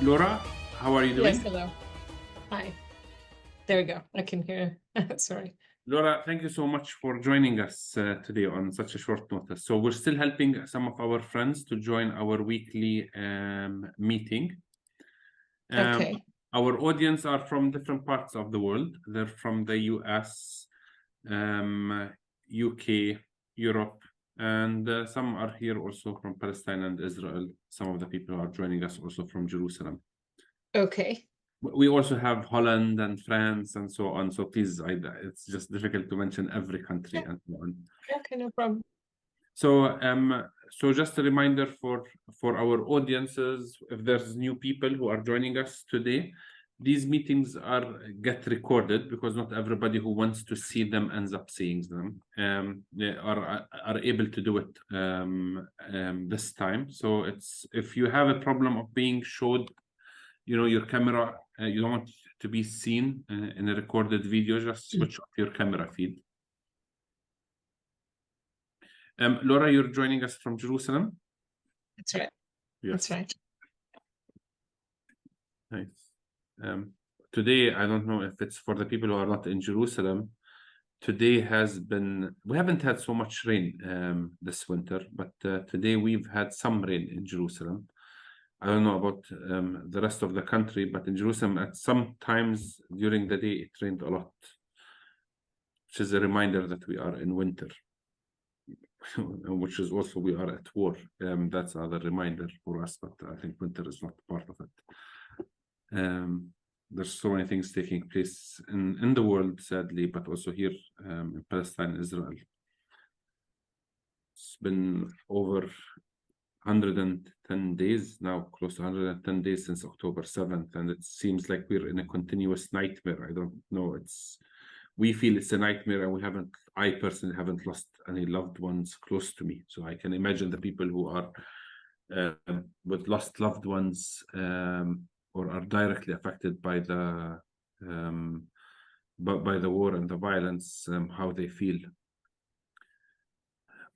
Laura, how are you doing? Yes, hello. Hi. There we go. I can hear. Sorry. Laura, thank you so much for joining us today on such a short notice. So we're still helping some of our friends to join our weekly meeting. Okay. Our audience are from different parts of the world. They're from the US, UK, Europe, and some are here also from Palestine and Israel. Some of the people who are joining us also from Jerusalem. Okay. We also have Holland and France and so on. So please, it's just difficult to mention every country Yeah. and so on. Okay, no problem. So just a reminder for our audiences, if there's new people who are joining us today, these meetings get recorded because not everybody who wants to see them ends up seeing them. They are able to do it this time. So if you have a problem of being showed, your camera, you don't want to be seen in a recorded video, just switch off your camera feed. Laura, you're joining us from Jerusalem? That's right. Yes. That's right. Nice. Today, I don't know if it's for the people who are not in Jerusalem. Today we haven't had so much rain this winter, but today we've had some rain in Jerusalem. I don't know about the rest of the country, but in Jerusalem, at some times during the day, it rained a lot, which is a reminder that we are in winter, which is also we are at war. That's another reminder for us, but I think winter is not part of it. There's so many things taking place in the world, sadly, but also here in Palestine, Israel. It's been over 110 days now, close to 110 days since October 7th, and it seems like we're in a continuous nightmare. I don't know, we feel it's a nightmare, and I personally haven't lost any loved ones close to me, so I can imagine the people who are with lost loved ones or are directly affected by the war and the violence, how they feel.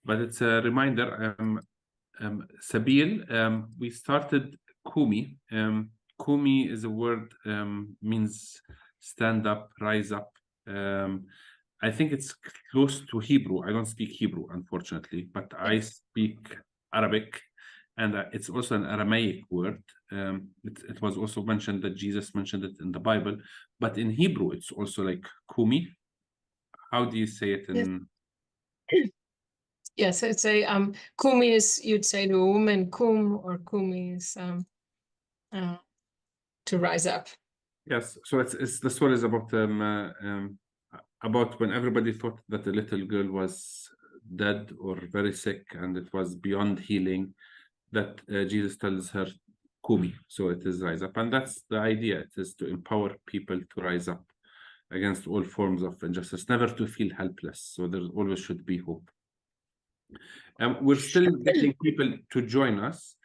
But it's a reminder. Sabil, we started Kumi. Kumi is a word, means stand up, rise up. I think it's close to Hebrew. I don't speak Hebrew, unfortunately, but I speak Arabic, and it's also an Aramaic word. It was also mentioned that Jesus mentioned it in the Bible, but in Hebrew, it's also like Kumi. How do you say it in... Yes, it's a Kumi is, you'd say to a woman, kum, or Kumi is to rise up. Yes, so it's the stories about when everybody thought that the little girl was dead or very sick and it was beyond healing, that Jesus tells her Kumi, so it is rise up, and that's the idea. It is to empower people to rise up against all forms of injustice, never to feel helpless. So there always should be hope. We're still getting people to join us,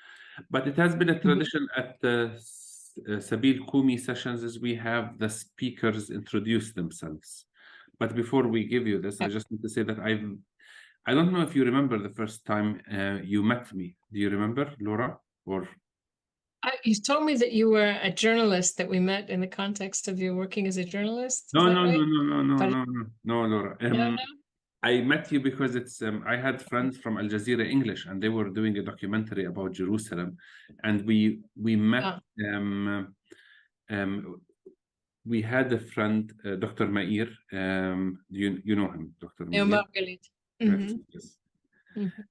but it has been a tradition at the Sabil Kumi sessions is we have the speakers introduce themselves. But before we give you this, I just need to say that I don't know if you remember the first time you met me. Do you remember, Laura? Or you told me that you were a journalist, that we met in the context of you working as a journalist. no, Right? no, Laura. No. I met you because I had friends from Al Jazeera English, and they were doing a documentary about Jerusalem, and we met. We had a friend, Dr. Mair. You know him, Dr. Mair. Yes.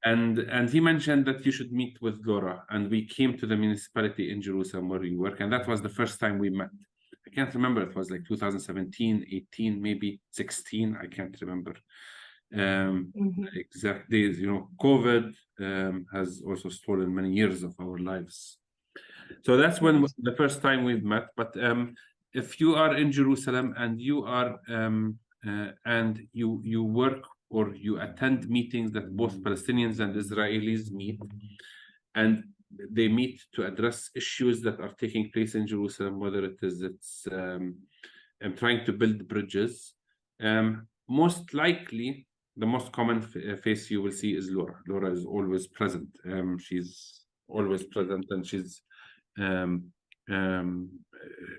And he mentioned that you should meet with Laura, and we came to the municipality in Jerusalem where you work, and that was the first time we met. I can't remember, it was like 2017, 18, maybe 16, I can't remember exact days. COVID has also stolen many years of our lives. So that's when the first time we've met. But if you are in Jerusalem and you are and you work or you attend meetings that both Palestinians and Israelis meet, and they meet to address issues that are taking place in Jerusalem, whether it's trying to build bridges, most likely the most common face you will see is Laura. Laura is always present. She's always present, and she's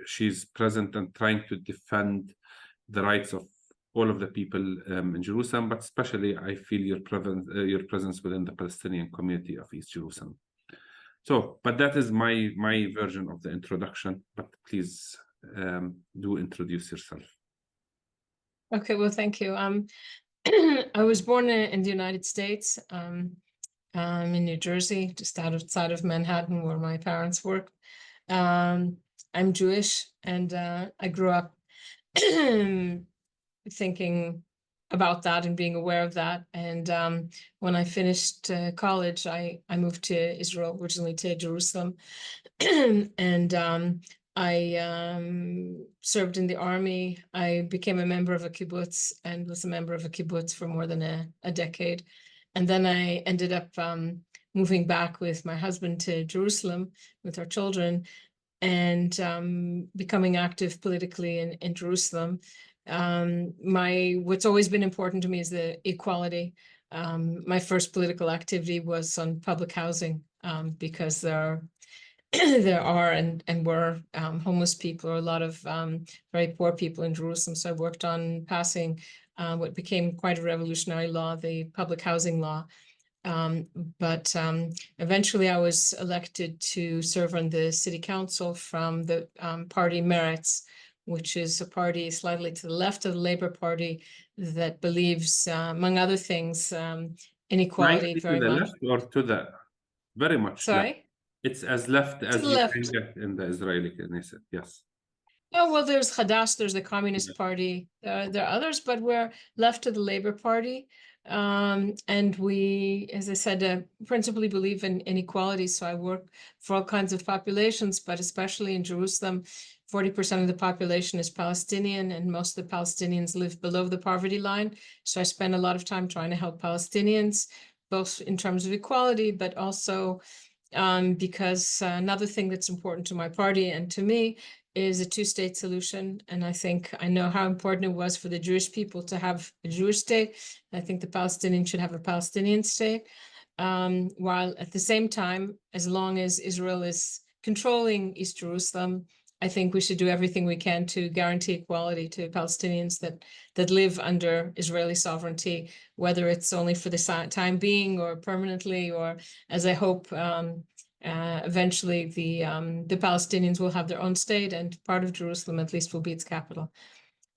she's present and trying to defend the rights of all of the people in Jerusalem, but especially I feel your presence within the Palestinian community of East Jerusalem. So, but that is my version of the introduction. But please do introduce yourself. Okay, well, thank you. I was born in the United States. In New Jersey, just outside of Manhattan, where my parents worked. I'm Jewish, and I grew up thinking about that and being aware of that. And when I finished college, I moved to Israel, originally to Jerusalem, and I served in the army. I became a member of a kibbutz and was a member of a kibbutz for more than a decade. And then I ended up moving back with my husband to Jerusalem with our children, and becoming active politically in Jerusalem. What's always been important to me is the equality. My first political activity was on public housing, because there are and were homeless people, or a lot of very poor people in Jerusalem. So I worked on passing what became quite a revolutionary law, the public housing law. But eventually I was elected to serve on the city council from the party Meretz, which is a party slightly to the left of the Labour Party that believes, among other things, inequality To very the much. left or to the very much left? Sorry? It's as left as To the you left. can get in the Israeli Knesset, yes. Oh, well, there's Hadash, there's the Communist Yeah. Party, there are others, but we're left of the Labour Party. And we, as I said, principally believe in inequality. So I work for all kinds of populations, but especially in Jerusalem, 40% of the population is Palestinian, and most of the Palestinians live below the poverty line. So I spend a lot of time trying to help Palestinians, both in terms of equality, but also because another thing that's important to my party and to me is a two-state solution. And I think I know how important it was for the Jewish people to have a Jewish state. I think the Palestinians should have a Palestinian state. While at the same time, as long as Israel is controlling East Jerusalem, I think we should do everything we can to guarantee equality to Palestinians that live under Israeli sovereignty, whether it's only for the time being or permanently, or as I hope eventually the Palestinians will have their own state, and part of Jerusalem at least will be its capital.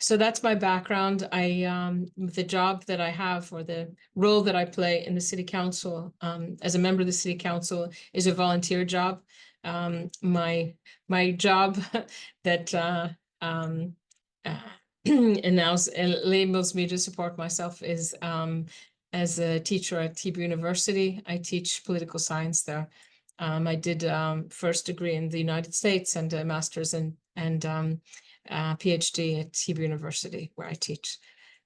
So that's my background. The job that I have, or the role that I play in the city council as a member of the city council, is a volunteer job. My job that enables me to support myself is as a teacher at Hebrew University. I teach political science there. I did first degree in the United States and a master's and PhD at Hebrew University, where I teach.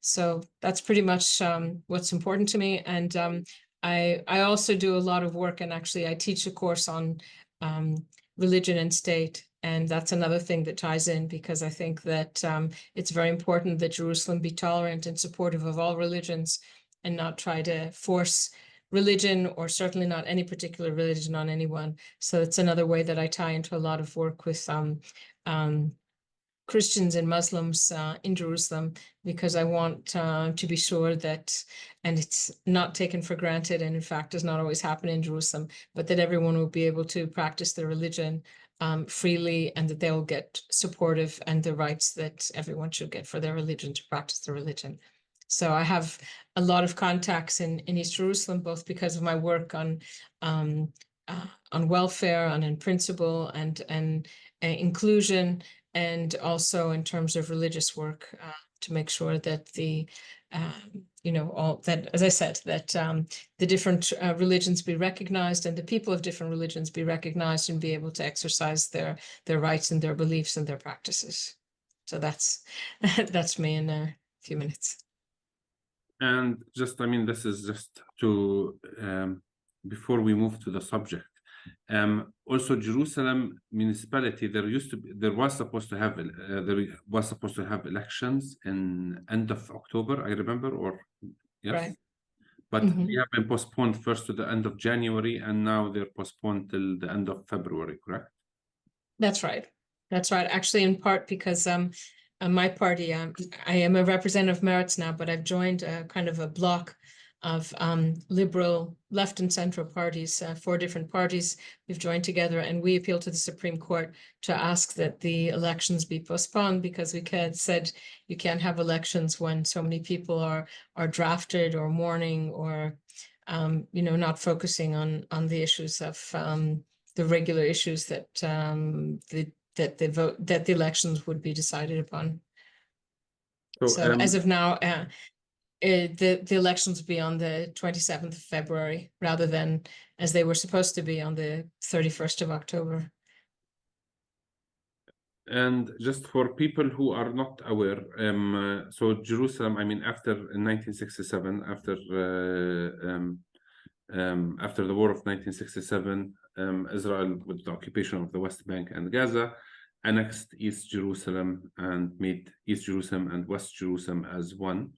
So that's pretty much what's important to me. And I also do a lot of work, and actually I teach a course on religion and state. And that's another thing that ties in, because I think that it's very important that Jerusalem be tolerant and supportive of all religions, and not try to force religion, or certainly not any particular religion, on anyone. So it's another way that I tie into a lot of work with Christians and Muslims in Jerusalem, because I want to be sure that, and it's not taken for granted, and in fact does not always happen in Jerusalem, but that everyone will be able to practice their religion freely, and that they will get supportive and the rights that everyone should get for their religion, to practice their religion. So I have a lot of contacts in East Jerusalem, both because of my work on welfare, and in principle, and inclusion, and also in terms of religious work, to make sure that the all that, as I said, that the different religions be recognized, and the people of different religions be recognized, and be able to exercise their rights and their beliefs and their practices. So that's that's me in a few minutes. And just, I mean, this is just to before we move to the subject. Also, Jerusalem municipality, there was supposed to have elections in end of October, I remember, or yes, Right. but they have been postponed first to the end of January, and now they're postponed till the end of February, correct? That's right. That's right. Actually, in part because my party, I am a representative of Meretz now, but I've joined a kind of a bloc of liberal left and central parties, 4 different parties. We've joined together, and we appealed to the Supreme Court to ask that the elections be postponed, because we said you can't have elections when so many people are drafted or mourning, or not focusing on the issues of the regular issues that the elections would be decided upon. So as of now, the elections will be on the 27th of February rather than as they were supposed to be on the 31st of October. And just for people who are not aware, so Jerusalem, I mean, after 1967, after the war of 1967, Israel, with the occupation of the West Bank and Gaza, annexed East Jerusalem and made East Jerusalem and West Jerusalem as one.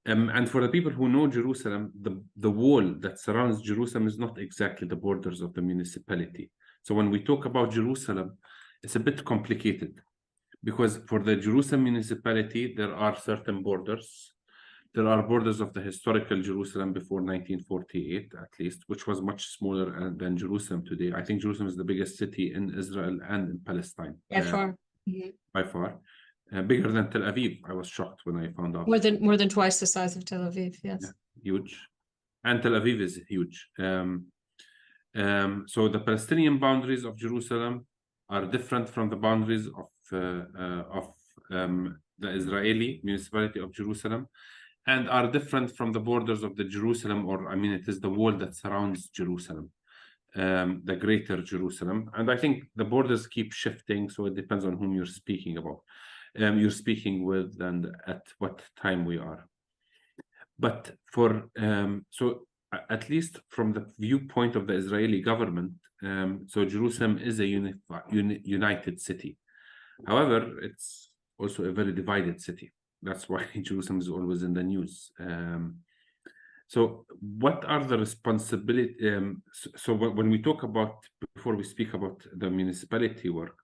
And for the people who know Jerusalem, the wall that surrounds Jerusalem is not exactly the borders of the municipality. So when we talk about Jerusalem, it's a bit complicated, because for the Jerusalem municipality, there are certain borders. There are borders of the historical Jerusalem before 1948, at least, which was much smaller than Jerusalem today. I think Jerusalem is the biggest city in Israel and in Palestine. By far. By far. Bigger than Tel Aviv. I was shocked when I found out. More than twice the size of Tel Aviv, yes. Yeah, huge. And Tel Aviv is huge. So the Palestinian boundaries of Jerusalem are different from the boundaries of the Israeli municipality of Jerusalem, and are different from the borders of the Jerusalem, or I mean, it is the wall that surrounds Jerusalem, the greater Jerusalem. And I think the borders keep shifting, so it depends on whom you're speaking about, you're speaking with, and at what time we are. But for, so at least from the viewpoint of the Israeli government, so Jerusalem is a united city. However, it's also a very divided city. That's why Jerusalem is always in the news. So what are the responsibilities? So when we talk about, before we speak about the municipality work,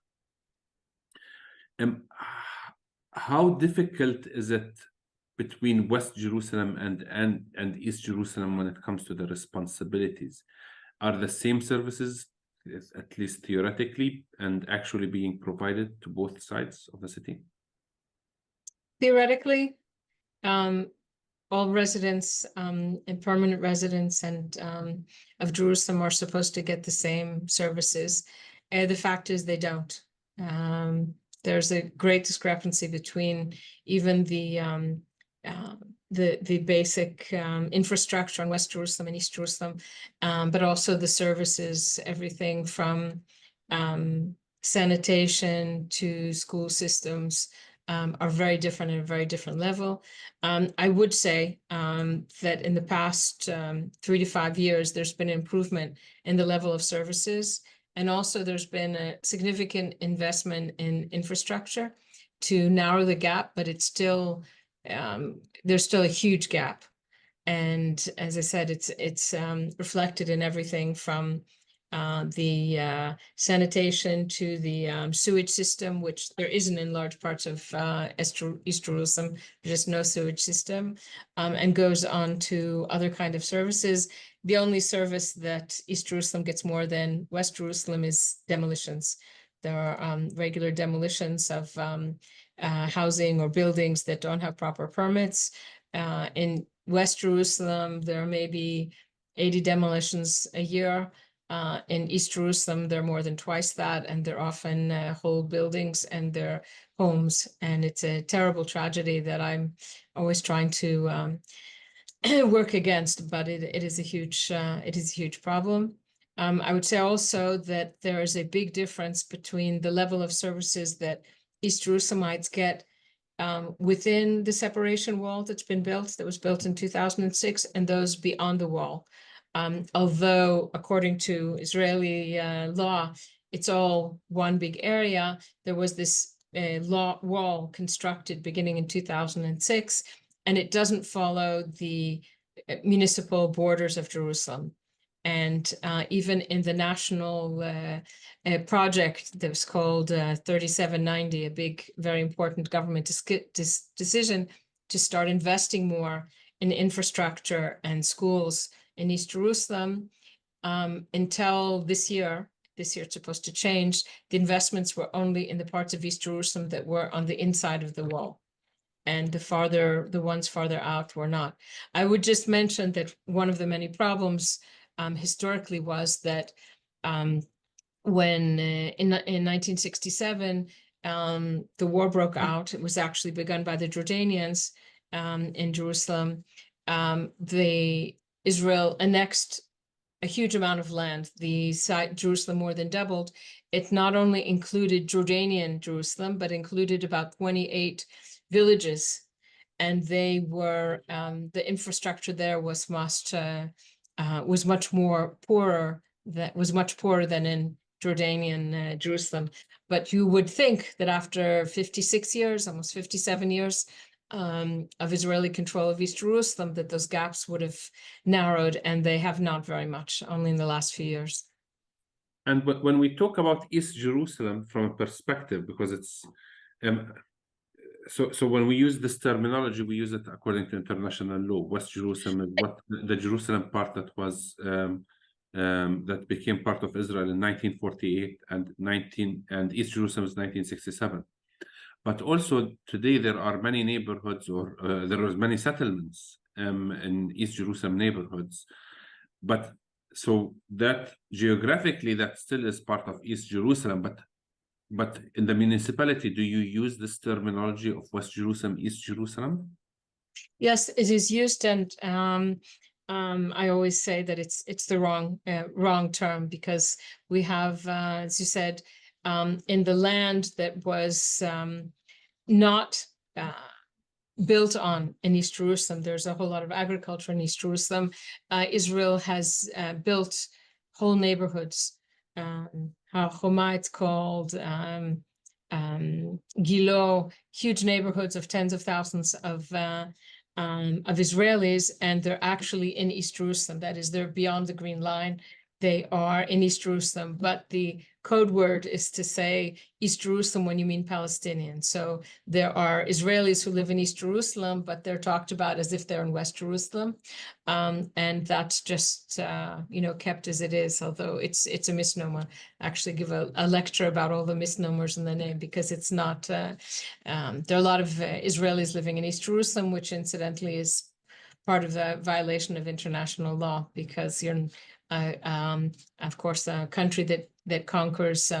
how difficult is it between West Jerusalem and East Jerusalem when it comes to the responsibilities? Are the same services, at least theoretically, and actually being provided to both sides of the city? Theoretically, all residents and permanent residents and of Jerusalem are supposed to get the same services. The fact is they don't. There's a great discrepancy between even the basic infrastructure in West Jerusalem and East Jerusalem, but also the services, everything from sanitation to school systems, are very different at a very different level. I would say that in the past 3 to 5 years, there's been an improvement in the level of services. And also there's been a significant investment in infrastructure to narrow the gap, but it's still, there's still a huge gap. And as I said, it's reflected in everything from the sanitation to the sewage system, which there isn't in large parts of East Jerusalem. There's just no sewage system, and goes on to other kind of services. The only service that East Jerusalem gets more than West Jerusalem is demolitions. There are regular demolitions of housing or buildings that don't have proper permits. In West Jerusalem, there are maybe 80 demolitions a year. In East Jerusalem, there are more than twice that, and they're often whole buildings and their homes. And it's a terrible tragedy that I'm always trying to work against, but it is a huge problem. I would say also that there is a big difference between the level of services that East Jerusalemites get within the separation wall that was built in 2006, and those beyond the wall. Although according to Israeli law, it's all one big area, there was this wall constructed beginning in 2006, and it doesn't follow the municipal borders of Jerusalem. And even in the national project that was called 3790, a big, very important government decision to start investing more in infrastructure and schools in East Jerusalem, until this year it's supposed to change, the investments were only in the parts of East Jerusalem that were on the inside of the wall. And the ones farther out were not. I would just mention that one of the many problems historically was that when in 1967 the war broke out, it was actually begun by the Jordanians in Jerusalem. Israel annexed a huge amount of land. The site Jerusalem more than doubled. It not only included Jordanian Jerusalem, but included about 28 villages, and they were the infrastructure there was much more poorer. That was much poorer than in Jordanian Jerusalem. But you would think that after 56 years, almost 57 years of Israeli control of East Jerusalem, that those gaps would have narrowed, and they have not very much, only in the last few years. And when we talk about East Jerusalem from a perspective, because it's so when we use this terminology, we use it according to international law. West Jerusalem is what the Jerusalem part that was that became part of Israel in 1948, and East Jerusalem is 1967. But also today there are many neighborhoods, or there are many settlements in East Jerusalem neighborhoods. But so that geographically that still is part of East Jerusalem, but in the municipality, do you use this terminology of West Jerusalem, East Jerusalem? Yes, it is used, and I always say that it's the wrong term, because we have, as you said, in the land that was not built on in East Jerusalem, there's a whole lot of agriculture in East Jerusalem. Israel has built whole neighborhoods. Choma, it's called, Gilo, huge neighborhoods of tens of thousands of Israelis, and they're actually in East Jerusalem. That is, they're beyond the Green Line. They are in East Jerusalem, but the code word is to say East Jerusalem when you mean Palestinian. So there are Israelis who live in East Jerusalem, but they're talked about as if they're in West Jerusalem. And that's just, kept as it is, although it's a misnomer. Actually give a lecture about all the misnomers in the name, because it's not, there are a lot of Israelis living in East Jerusalem, which incidentally is part of the violation of international law, because you're of course, a country that conquers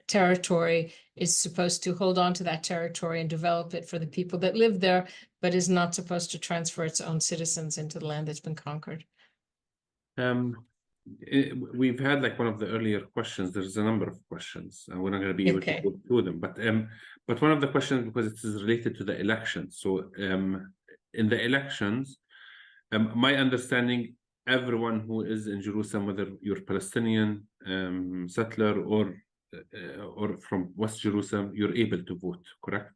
territory is supposed to hold on to that territory and develop it for the people that live there, but is not supposed to transfer its own citizens into the land that's been conquered. We've had like one of the earlier questions. There's a number of questions, and we're not going to be able to go through them. But one of the questions, because it is related to the elections. So in the elections, my understanding, everyone who is in Jerusalem, whether you're Palestinian settler or from West Jerusalem, you're able to vote, correct?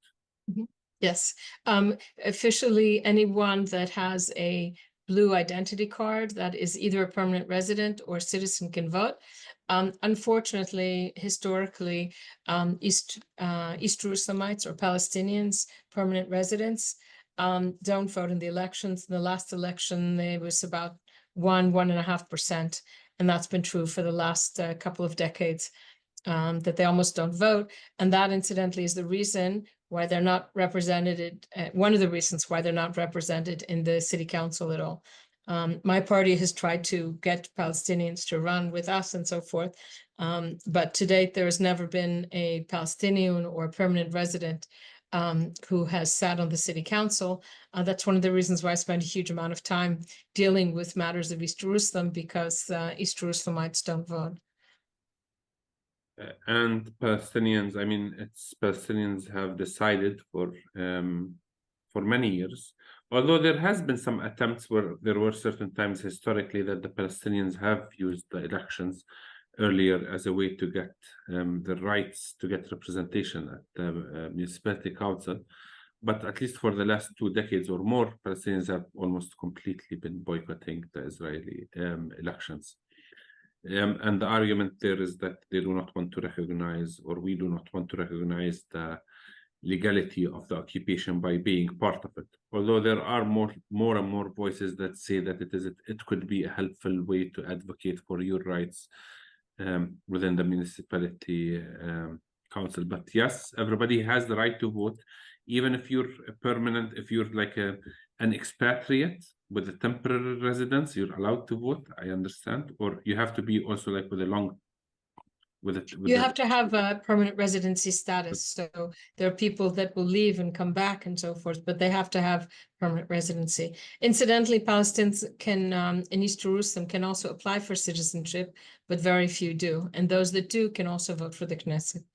Mm-hmm. Yes. Officially, anyone that has a blue identity card that is either a permanent resident or citizen can vote. Unfortunately, historically, East Jerusalemites or Palestinians, permanent residents, don't vote in the elections. In the last election, there was about 1.5%, and that's been true for the last couple of decades, that they almost don't vote. And that, incidentally, is the reason why they're not represented, one of the reasons why they're not represented in the city council at all. My party has tried to get Palestinians to run with us and so forth, but to date there has never been a Palestinian or permanent resident who has sat on the city council. That's one of the reasons why I spend a huge amount of time dealing with matters of East Jerusalem, because East Jerusalemites don't vote. And Palestinians, I mean, Palestinians have decided for many years, although there has been some attempts where there were certain times historically that the Palestinians have used the elections earlier as a way to get the rights to get representation at the municipality council. but at least for the last 2 decades or more, Palestinians have almost completely been boycotting the Israeli elections. And the argument there is that they do not want to recognize, or we do not want to recognize, the legality of the occupation by being part of it. Although there are more and more voices that say that it could be a helpful way to advocate for your rights within the municipality council. But yes, everybody has the right to vote, even if you're a permanent, if you're like an expatriate with a temporary residence, you're allowed to vote. I understand, or you have to be also like with a long. You have to have a permanent residency status. So there are people that will leave and come back and so forth, but they have to have permanent residency. Incidentally, Palestinians can, in East Jerusalem, can also apply for citizenship, but very few do. And those that do can also vote for the Knesset.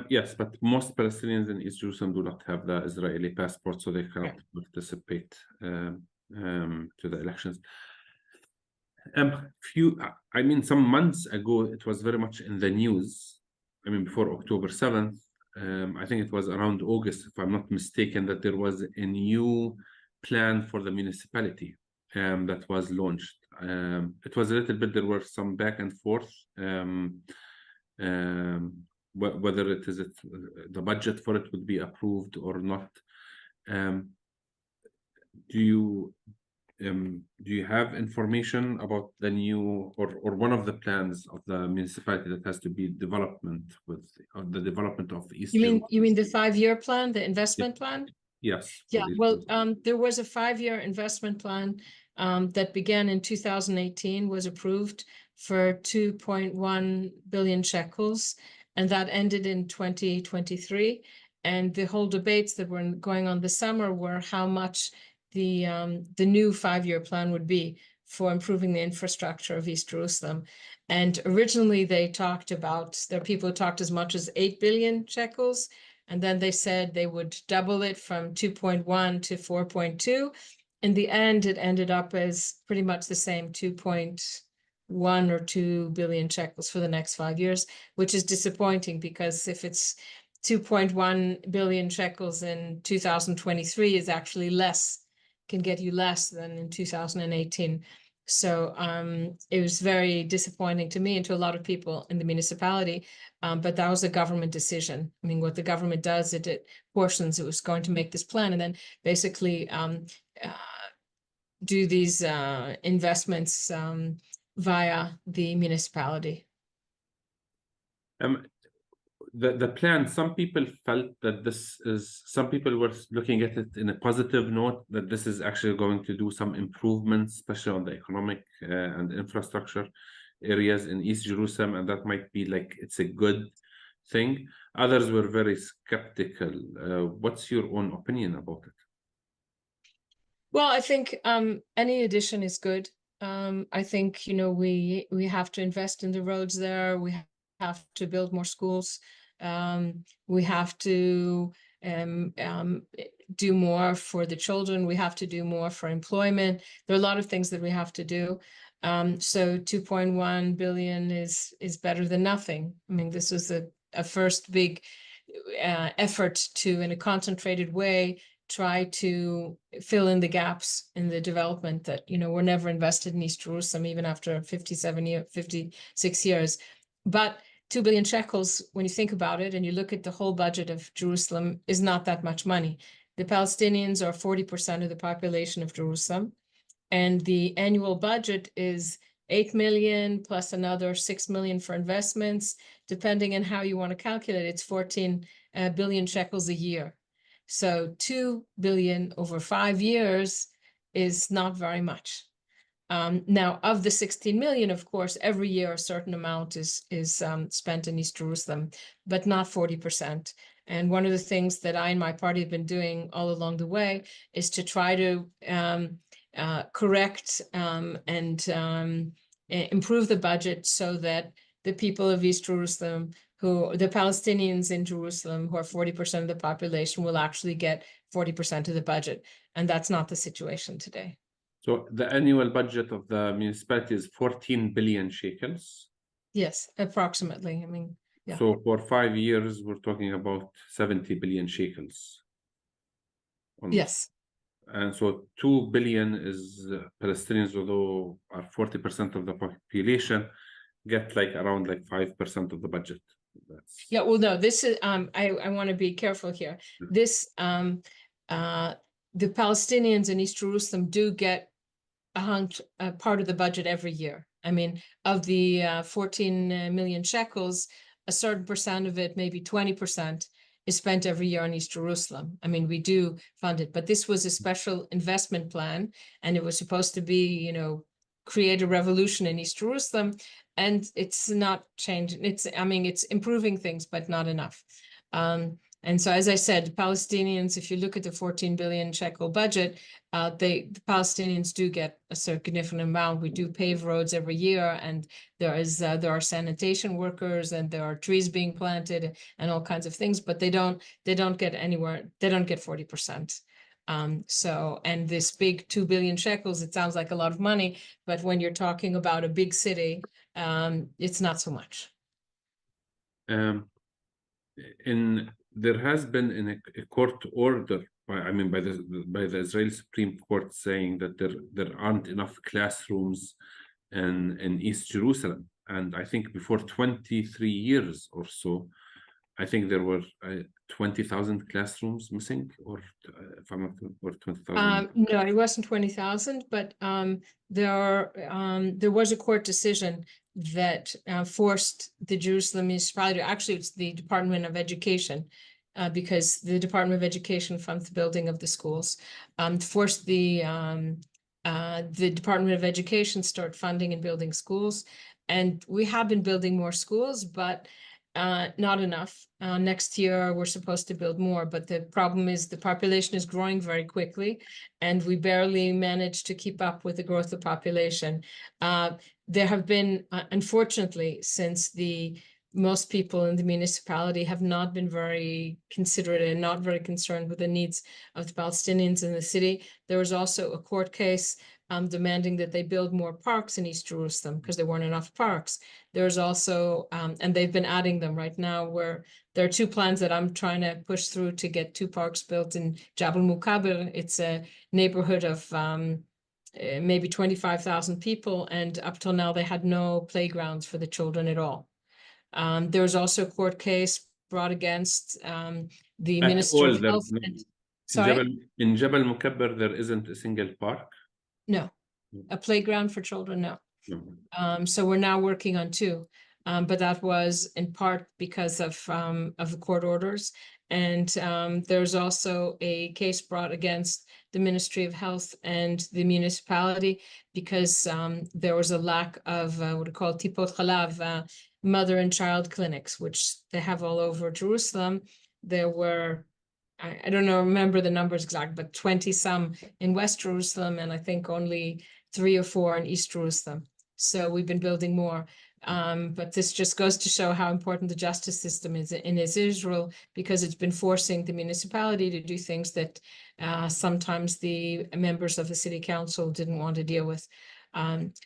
Yes, but most Palestinians in East Jerusalem do not have the Israeli passport, so they cannot participate to the elections. Some months ago, it was very much in the news. I mean, before October 7th, I think it was around August, if I'm not mistaken, that there was a new plan for the municipality that was launched. It was a little bit, there were some back and forth, whether the budget for it would be approved or not. Do you have information about the new or one of the plans of the municipality that has to be development the development of East Jerusalem? You mean the 5-year plan, the investment plan? Yes. Yeah, well, there was a 5-year investment plan that began in 2018, was approved for 2.1 billion shekels, and that ended in 2023. And the whole debates that were going on this summer were how much the new 5-year plan would be for improving the infrastructure of East Jerusalem. And originally they talked about, there are people who talked as much as 8 billion shekels. And then they said they would double it from 2.1 to 4.2. In the end, it ended up as pretty much the same 2.1 or 2 billion shekels for the next 5 years, which is disappointing because if it's 2.1 billion shekels in 2023 is actually less, can get you less than in 2018. So it was very disappointing to me and to a lot of people in the municipality, but that was a government decision. I mean, what the government does, it portions, it was going to make this plan and then basically do these investments via the municipality. The plan, some people felt that some people were looking at it in a positive note, that this is actually going to do some improvements, especially on the economic and infrastructure areas in East Jerusalem, and that might be like, it's a good thing. Others were very skeptical. What's your own opinion about it? Well, I think any addition is good. I think, we have to invest in the roads there. We have to build more schools. We have to do more for the children. We have to do more for employment. There are a lot of things that we have to do. So 2.1 billion is better than nothing. I mean, this was a first big effort to, in a concentrated way, try to fill in the gaps in the development that, were never invested in East Jerusalem, even after 56 years. But 2 billion shekels, when you think about it and you look at the whole budget of Jerusalem, is not that much money. The Palestinians are 40% of the population of Jerusalem, and the annual budget is 8 million plus another 6 million for investments. Depending on how you want to calculate it, it's 14 billion shekels a year. So 2 billion over 5 years is not very much. Now, of the 16 million, of course, every year a certain amount is spent in East Jerusalem, but not 40%. And one of the things that I and my party have been doing all along the way is to try to correct and improve the budget so that the people of East Jerusalem, the Palestinians in Jerusalem, who are 40% of the population, will actually get 40% of the budget. And that's not the situation today. So the annual budget of the municipality is 14 billion shekels? Yes, approximately. I mean, Yeah. So for 5 years, we're talking about 70 billion shekels. Almost. Yes. And so 2 billion is Palestinians, although are 40% of the population, get like around like 5% of the budget. That's... Yeah, well, no, this is I want to be careful here. This the Palestinians in East Jerusalem do get a part of the budget every year. I mean, of the 14 million shekels, a certain percent of it, maybe 20%, is spent every year on East Jerusalem. I mean, we do fund it, but this was a special investment plan, and it was supposed to be, you know, create a revolution in East Jerusalem, and it's not changing. I mean, it's improving things, but not enough. And so, as I said, Palestinians, if you look at the 14 billion shekel budget, the Palestinians do get a significant amount. We do pave roads every year, and there are sanitation workers, and there are trees being planted, and all kinds of things. But they don't get anywhere. They don't get 40%. So, and this big 2 billion shekels, it sounds like a lot of money, but when you're talking about a big city, it's not so much. There has been a court order by the Israeli Supreme Court saying that there aren't enough classrooms in East Jerusalem, and I think before 23 years or so, I think there were 20,000 classrooms missing, or if I'm not, or 20,000. No, it wasn't 20,000, but there was a court decision that forced the Jerusalem municipality. Actually, it's the Department of Education, because the Department of Education funds the building of the schools. Forced the Department of Education start funding and building schools, and we have been building more schools, but not enough. Next year, we're supposed to build more, but the problem is the population is growing very quickly, and we barely manage to keep up with the growth of population. There have been, unfortunately, since most people in the municipality have not been very considerate and not very concerned with the needs of the Palestinians in the city. There was also a court case demanding that they build more parks in East Jerusalem because there weren't enough parks. There's also, and they've been adding them right now, where there are two plans that I'm trying to push through to get 2 parks built in Jabal Mukabir. It's a neighborhood of maybe 25,000 people, and up till now they had no playgrounds for the children at all. There was also a court case brought against the Minister of Health. Sorry? In Jabal Mukabir, there isn't a single park? No. A playground for children, no. No. So we're now working on 2, but that was in part because of the court orders. And there's also a case brought against the Ministry of Health and the municipality because there was a lack of what are called tipot chalav, mother and child clinics, which they have all over Jerusalem. There were, I don't know, remember the numbers exact, but 20 some in West Jerusalem, and I think only 3 or 4 in East Jerusalem. So we've been building more. But this just goes to show how important the justice system is in Israel, because it's been forcing the municipality to do things that sometimes the members of the city council didn't want to deal with.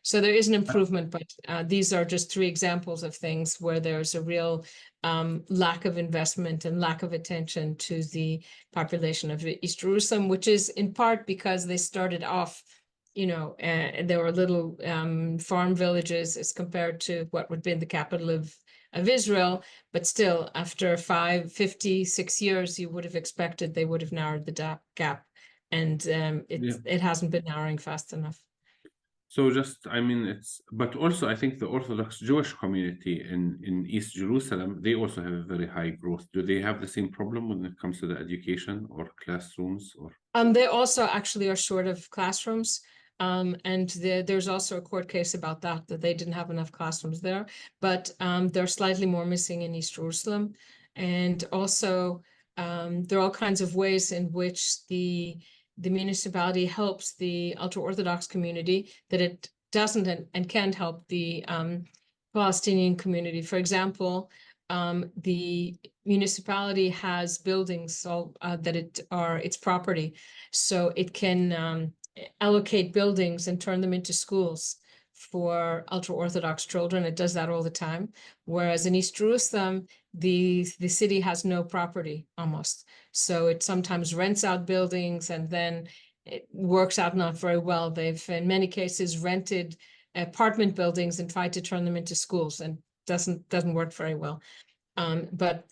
So there is an improvement, but these are just 3 examples of things where there's a real lack of investment and lack of attention to the population of East Jerusalem, which is in part because they started off, you know, there were little farm villages as compared to what would be the capital of Israel, but still, after 56 years, you would have expected they would have narrowed the gap, and it hasn't been narrowing fast enough. So but also I think the Orthodox Jewish community in East Jerusalem, they also have a very high growth. Do they have the same problem when it comes to the education or classrooms? Or they also actually are short of classrooms. And there's also a court case about that they didn't have enough classrooms there, but they're slightly more missing in East Jerusalem. And also there are all kinds of ways in which the municipality helps the ultra-Orthodox community that it doesn't and can't help the Palestinian community. For example, the municipality has buildings that its property, so it can allocate buildings and turn them into schools. for ultra-Orthodox children. It does that all the time. Whereas in East Jerusalem, the city has no property almost. So it sometimes rents out buildings and then it works out not very well. They've, in many cases, rented apartment buildings and tried to turn them into schools, and doesn't work very well. But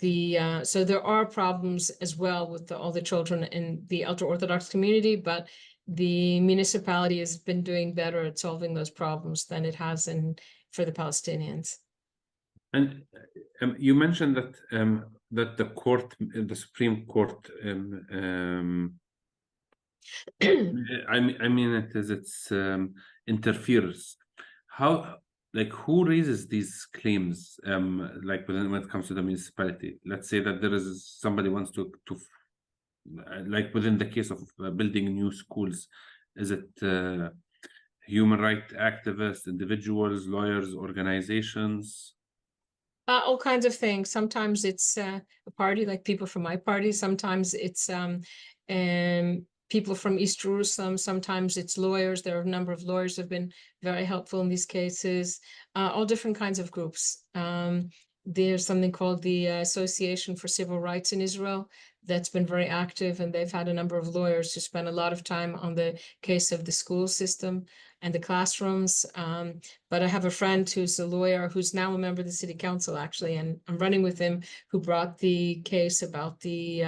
so there are problems as well with all the children in the ultra-Orthodox community, but the municipality has been doing better at solving those problems than it has for the Palestinians. And you mentioned that that the Supreme Court, I mean, it's interferes. How, like, who raises these claims? Like when it comes to the municipality, let's say that there is somebody wants to like within the case of building new schools, is it human rights activists, individuals, lawyers, organizations? All kinds of things. Sometimes it's a party, like people from my party. Sometimes it's people from East Jerusalem. Sometimes it's lawyers. There are a number of lawyers who have been very helpful in these cases. All different kinds of groups. There's something called the Association for Civil Rights in Israel that's been very active, and they've had a number of lawyers who spend a lot of time on the case of the school system and the classrooms. But I have a friend who's a lawyer who's now a member of the city council, actually, and I'm running with him, who brought the case about the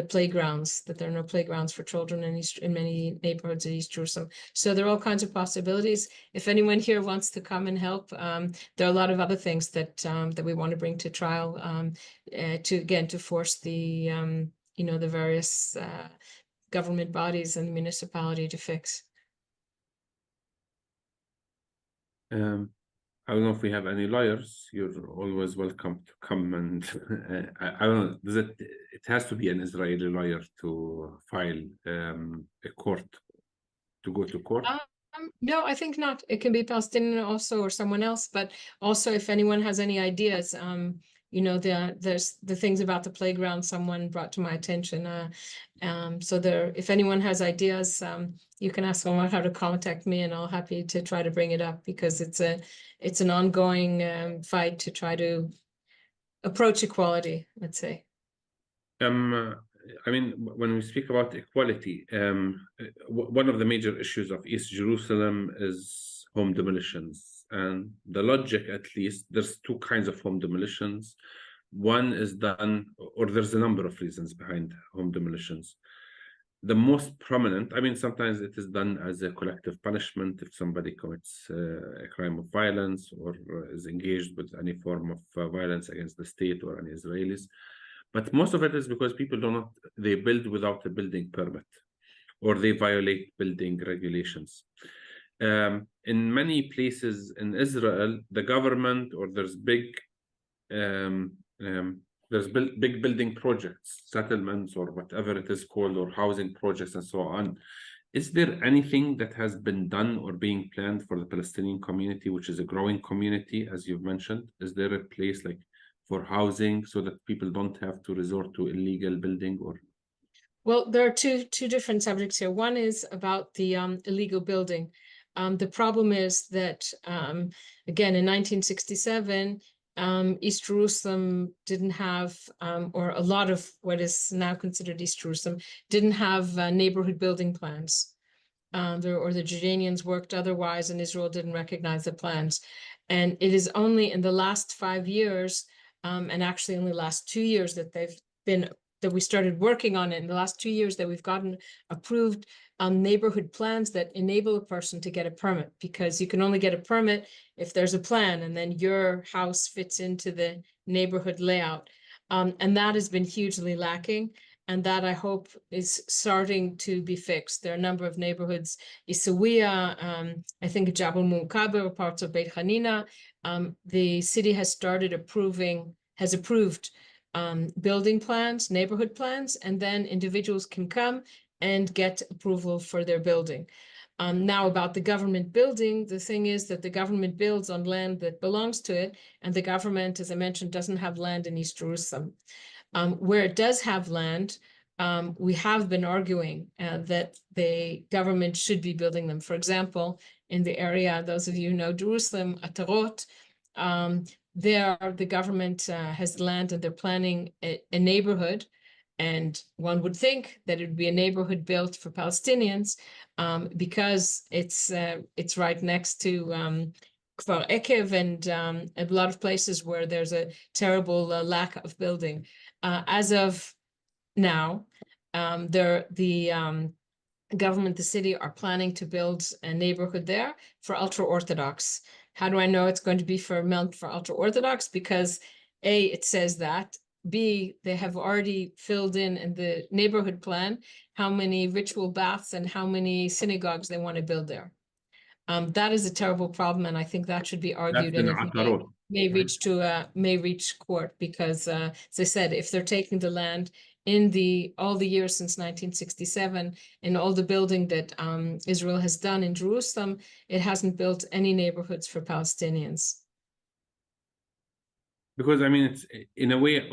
playgrounds, that there are no playgrounds for children in many neighborhoods in East Jerusalem. So there are all kinds of possibilities. If anyone here wants to come and help, there are a lot of other things that we want to bring to trial to force the the various government bodies and the municipality to fix. I don't know if we have any lawyers. You're always welcome to come and I don't know. Does it has to be an Israeli lawyer to file a court, to go to court? No, I think not. It can be Palestinian also or someone else, but also if anyone has any ideas, there's the things about the playground someone brought to my attention. So if anyone has ideas, you can ask someone how to contact me, and I'll happy to try to bring it up, because it's an ongoing fight to try to approach equality, let's say. I mean, when we speak about equality, one of the major issues of East Jerusalem is home demolitions. And the logic, at least, there's two kinds of home demolitions. One is done, or there's a number of reasons behind home demolitions. The most prominent, I mean, sometimes it is done as a collective punishment if somebody commits a crime of violence or is engaged with any form of violence against the state or any Israelis. But most of it is because people they build without a building permit, or they violate building regulations. In many places in Israel, the government, or there's big building projects, settlements, or whatever it is called, or housing projects and so on. Is there anything that has been done or being planned for the Palestinian community, which is a growing community, as you've mentioned? Is there a place like for housing so that people don't have to resort to illegal building? Or well, there are two different subjects here. One is about the illegal building. The problem is that again, in 1967, East Jerusalem didn't have, or a lot of what is now considered East Jerusalem didn't have neighborhood building plans. The Jordanians worked otherwise, and Israel didn't recognize the plans. And it is only in the last 5 years, and actually only the last 2 years, that we started working on it, in the last 2 years, that we've gotten approved neighborhood plans that enable a person to get a permit, because you can only get a permit if there's a plan and then your house fits into the neighborhood layout. And that has been hugely lacking. And that, I hope, is starting to be fixed. There are a number of neighborhoods, Isawiya, I think Jabal Mukaber, parts of Beit Hanina. The city has approved building plans, neighborhood plans, and then individuals can come and get approval for their building. Now, about the government building, the thing is that the government builds on land that belongs to it, and the government, as I mentioned, doesn't have land in East Jerusalem. Where it does have land, we have been arguing that the government should be building them. For example, in the area. Those of you who know Jerusalem, Atarot, there the government has land and they're planning a neighborhood. And one would think that it would be a neighborhood built for Palestinians because it's right next to Kfar Ekev and a lot of places where there's a terrible lack of building. As of now, the government, the city are planning to build a neighborhood there for ultra-Orthodox. How do I know it's going to be for ultra-Orthodox? Because A, it says that. B, they have already filled in the neighborhood plan how many ritual baths and how many synagogues they want to build there. That is a terrible problem, and I think that should be argued, That's in and it Atarot. may reach court because, as I said, if they're taking the land in all the years since 1967, in all the building that Israel has done in Jerusalem, it hasn't built any neighborhoods for Palestinians. Because I mean, it's in a way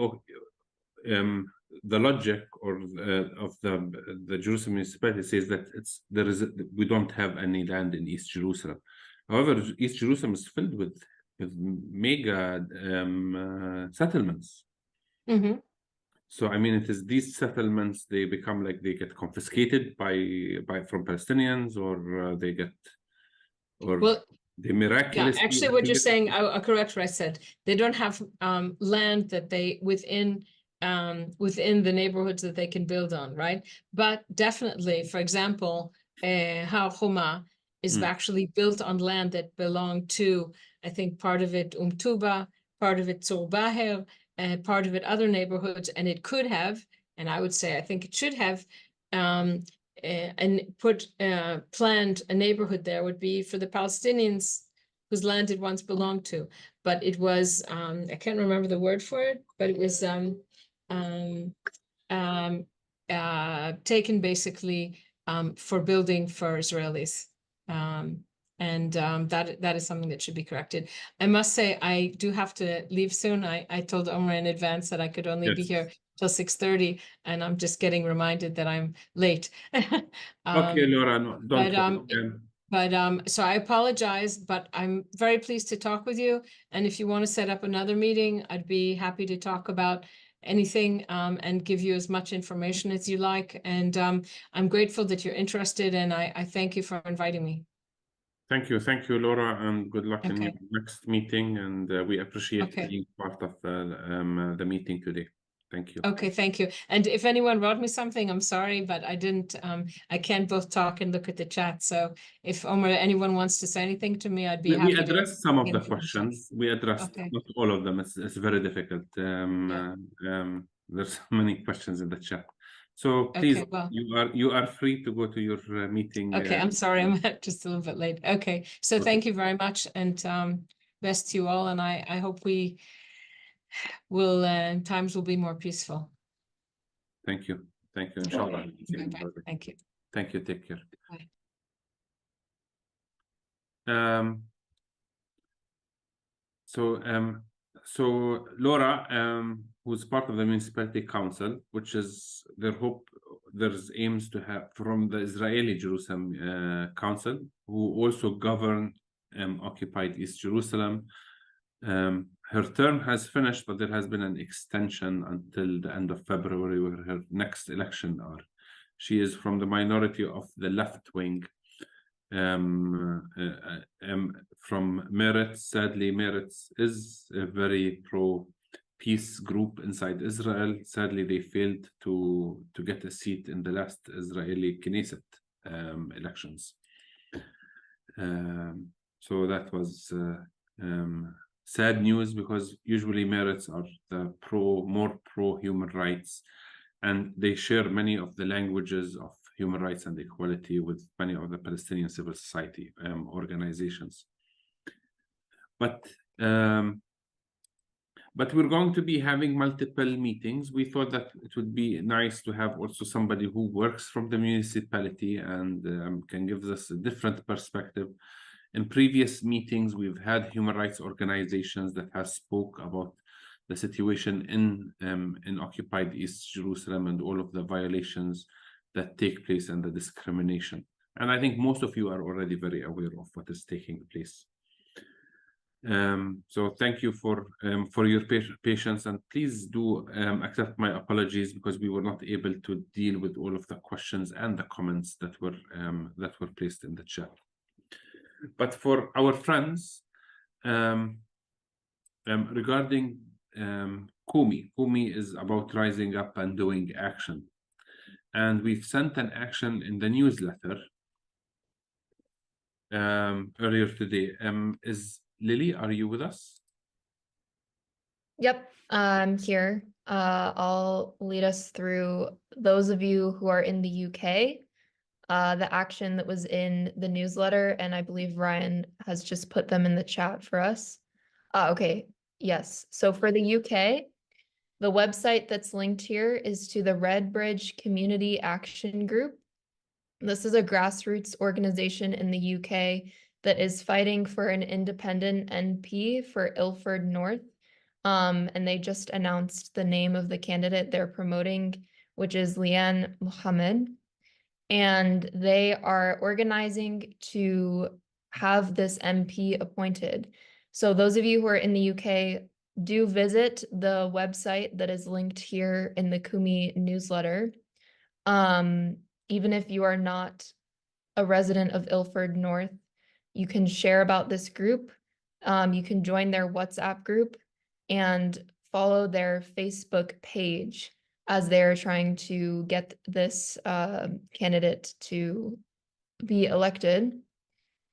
the logic or of the Jerusalem municipality says that we don't have any land in East Jerusalem. However, East Jerusalem is filled with mega settlements. Mm-hmm. So I mean, it is these settlements, they become like they get confiscated from Palestinians, or they get, or well, they miraculously. Yeah, actually, what you're saying, I'll correct what I said. They don't have land that they within the neighborhoods that they can build on, right? But definitely, for example, Har Homa is actually built on land that belonged to, I think, part of it Tuba, part of it Tzur Baher, and part of it other neighborhoods, and it could have, and I would say I think it should have, and planned a neighborhood there would be for the Palestinians whose land it once belonged to, but it was I can't remember the word for it, but it was taken basically for building for Israelis. That is something that should be corrected. I must say, I do have to leave soon. I told Omer in advance that I could only be here till 6:30, and I'm just getting reminded that I'm late. Okay, Laura, no, don't But so I apologize, but I'm very pleased to talk with you. And if you want to set up another meeting, I'd be happy to talk about anything and give you as much information as you like. And I'm grateful that you're interested, and I thank you for inviting me. Thank you, Laura, and good luck in your next meeting. And we appreciate being part of the meeting today. Thank you. Okay, thank you. And if anyone wrote me something, I'm sorry, but I didn't. I can't both talk and look at the chat. So if anyone wants to say anything to me, I'd be happy to. We addressed some of the questions. We addressed not all of them. It's very difficult. There's many questions in the chat. So please, you are free to go to your meeting. Okay, I'm sorry, I'm just a little bit late. Okay, so thank you very much, and best to you all, and I hope we will times will be more peaceful. Thank you, inshallah. Thank you. Thank you. Take care. Bye. So Laura, who's part of the municipality council, which is there's aims to have from the Israeli Jerusalem council, who also govern occupied East Jerusalem. Her term has finished, but there has been an extension until the end of February, where her next election are. She is from the minority of the left wing. From Meretz. Sadly, Meretz is a very pro-peace group inside Israel. Sadly, they failed to get a seat in the last Israeli Knesset elections. So that was sad news, because usually Meretz are the more pro-human rights, and they share many of the languages of human rights and equality with many of the Palestinian civil society organizations. But we're going to be having multiple meetings. We thought that it would be nice to have also somebody who works from the municipality and can give us a different perspective. In previous meetings, we've had human rights organizations that have spoke about the situation in occupied East Jerusalem and all of the violations that take place and the discrimination. And I think most of you are already very aware of what is taking place. So thank you for your patience, and please do accept my apologies because we were not able to deal with all of the questions and the comments that were placed in the chat. But for our friends, regarding Kumi is about rising up and doing action, and we've sent an action in the newsletter earlier today. Is Lily, are you with us? Yep, I'm here. I'll lead us through those of you who are in the UK, the action that was in the newsletter, and I believe Ryan has just put them in the chat for us. Okay, yes. So for the UK, the website that's linked here is to the Redbridge Community Action Group. This is a grassroots organization in the UK that is fighting for an independent MP for Ilford North. And they just announced the name of the candidate they're promoting, which is Liane Mohammed. And they are organizing to have this MP appointed. So those of you who are in the UK, do visit the website that is linked here in the Kumi newsletter. Even if you are not a resident of Ilford North, you can share about this group. You can join their WhatsApp group and follow their Facebook page as they're trying to get this candidate to be elected.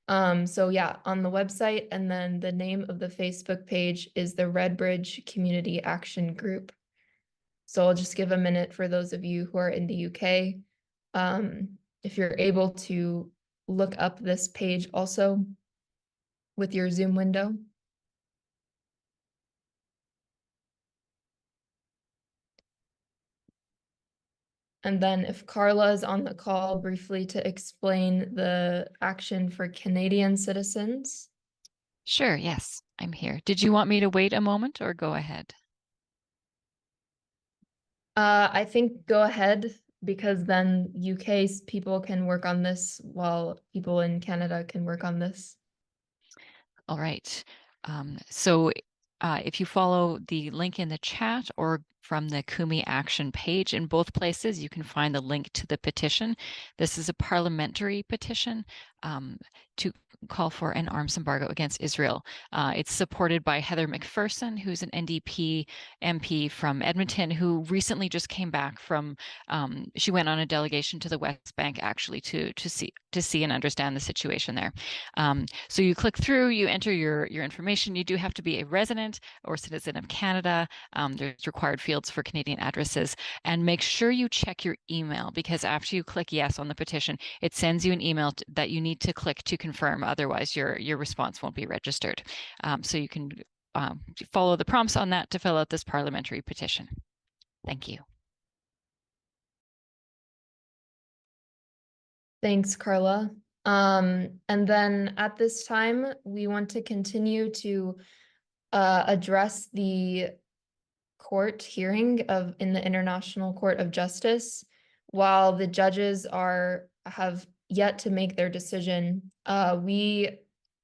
So yeah, on the website, and then the name of the Facebook page is the Redbridge Community Action Group. So I'll just give a minute for those of you who are in the UK. If you're able to look up this page also with your Zoom window. And then if Carla is on the call briefly to explain the action for Canadian citizens. Sure, yes, I'm here. Did you want me to wait a moment or go ahead? I think go ahead, because then UK's people can work on this while people in Canada can work on this. All right. So if you follow the link in the chat or from the Kumi Action page, in both places, you can find the link to the petition. This is a parliamentary petition to call for an arms embargo against Israel. It's supported by Heather McPherson, who's an NDP MP from Edmonton, who recently just came back from, she went on a delegation to the West Bank actually to see and understand the situation there. So you click through, you enter your information. You do have to be a resident or citizen of Canada. There's required fields for Canadian addresses, and make sure you check your email, because after you click yes on the petition, it sends you an email that you need to click to confirm. Otherwise, your response won't be registered. So you can follow the prompts on that to fill out this parliamentary petition. Thank you. Thanks, Carla. And then at this time, we want to continue to address the court hearing in the International Court of Justice. While the judges have yet to make their decision, we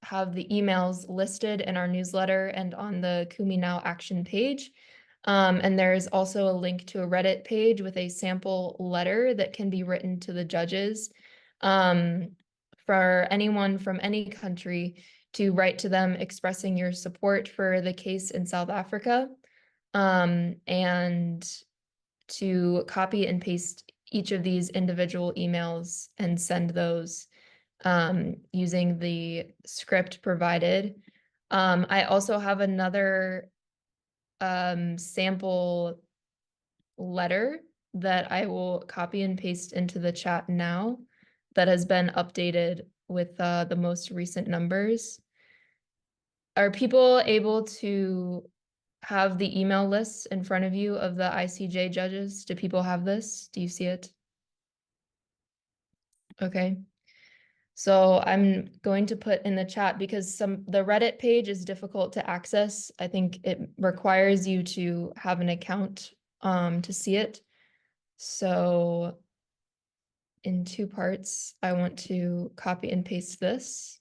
have the emails listed in our newsletter and on the Kumi Now action page. And there is also a link to a Reddit page with a sample letter that can be written to the judges for anyone from any country to write to them expressing your support for the case in South Africa, and to copy and paste each of these individual emails and send those using the script provided. I also have another sample letter that I will copy and paste into the chat now that has been updated with the most recent numbers. Are people able to have the email lists in front of you of the ICJ judges? Do people have this? Do you see it? Okay. So I'm going to put in the chat, because the Reddit page is difficult to access. I think it requires you to have an account to see it. So in two parts. I want to copy and paste this.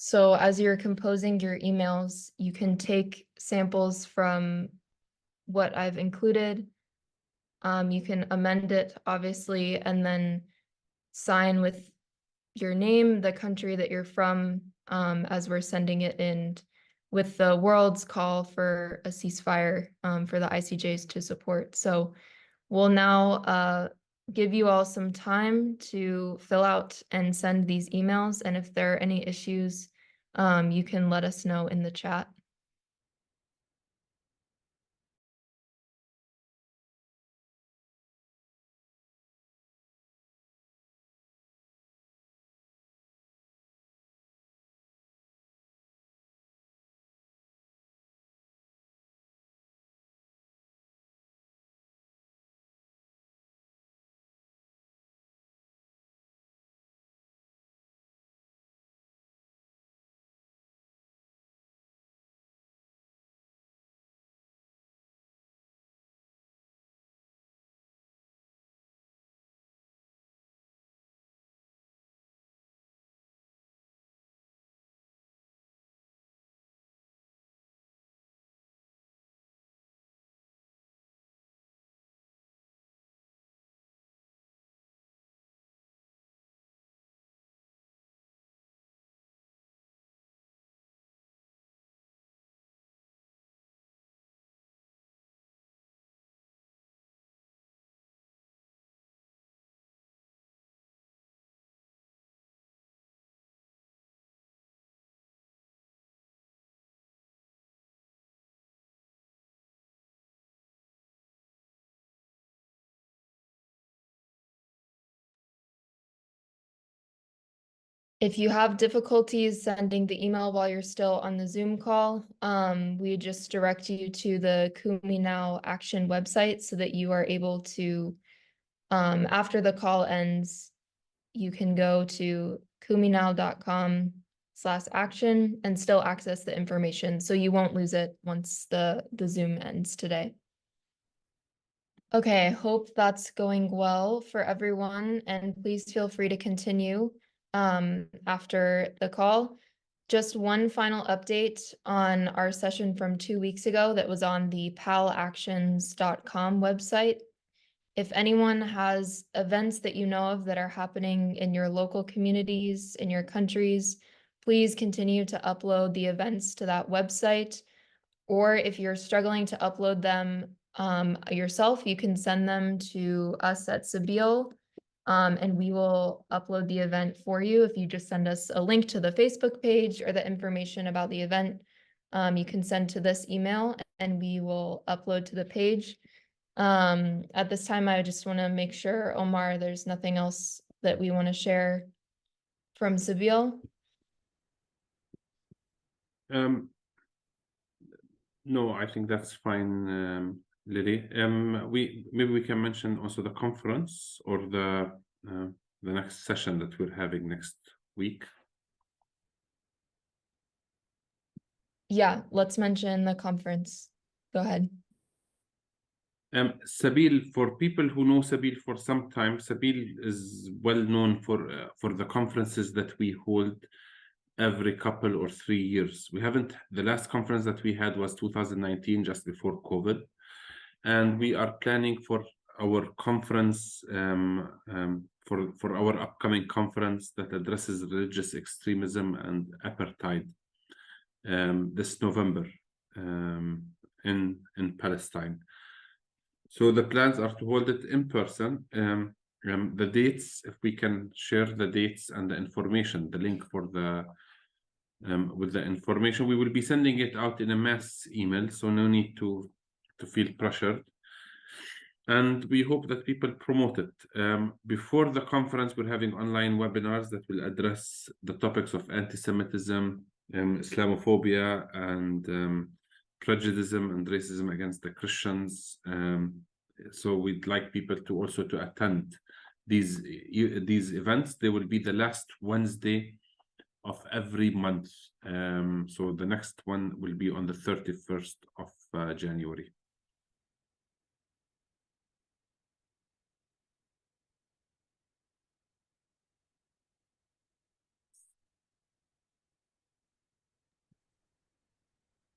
So as you're composing your emails, you can take samples from what I've included. You can amend it, obviously, and then sign with your name, the country that you're from, as we're sending it in, with the world's call for a ceasefire for the ICJs to support. So we'll now give you all some time to fill out and send these emails. And if there are any issues, you can let us know in the chat. If you have difficulties sending the email while you're still on the Zoom call, we just direct you to the Kumi Now Action website so that you are able to, after the call ends, you can go to kuminow.com/action and still access the information. So you won't lose it once the Zoom ends today. Okay, hope that's going well for everyone, and please feel free to continue after the call. Just one final update on our session from 2 weeks ago that was on the palactions.com website. If anyone has events that you know of that are happening in your local communities, in your countries, please continue to upload the events to that website. Or if you're struggling to upload them yourself, you can send them to us at Sabeel, and we will upload the event for you. If you just send us a link to the Facebook page or the information about the event, you can send to this email and we will upload to the page. At this time, I just want to make sure, Omar, there's nothing else that we want to share from Sabeel. No, I think that's fine, Lily. Maybe we can mention also the conference or the next session that we're having next week. Yeah, let's mention the conference. Go ahead. Sabeel, for people who know Sabeel for some time, Sabeel is well known for the conferences that we hold every couple or 3 years. We haven't, the last conference that we had was 2019, just before COVID. And we are planning for our conference, for our upcoming conference that addresses religious extremism and apartheid, this November, in Palestine. So the plans are to hold it in person. The dates, if we can share the dates and the information, the link for the with the information, we will be sending it out in a mass email, so no need to feel pressured. And we hope that people promote it. Before the conference, we're having online webinars that will address the topics of anti-Semitism, Islamophobia, and prejudice and racism against the Christians. So we'd like people to also to attend these events. They will be the last Wednesday of every month. So the next one will be on the 31st of January.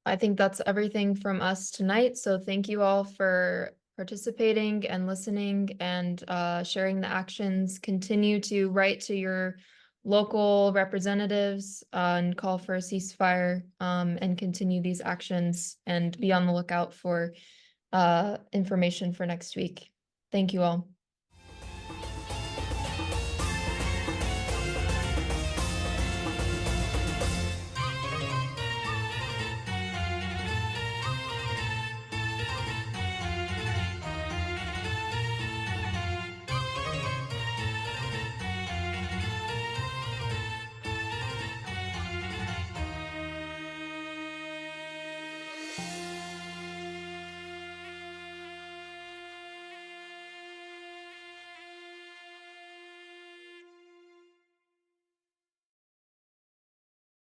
I think that's everything from us tonight. So thank you all for participating and listening and sharing the actions. Continue to write to your local representatives and call for a ceasefire, and continue these actions and be on the lookout for information for next week. Thank you all.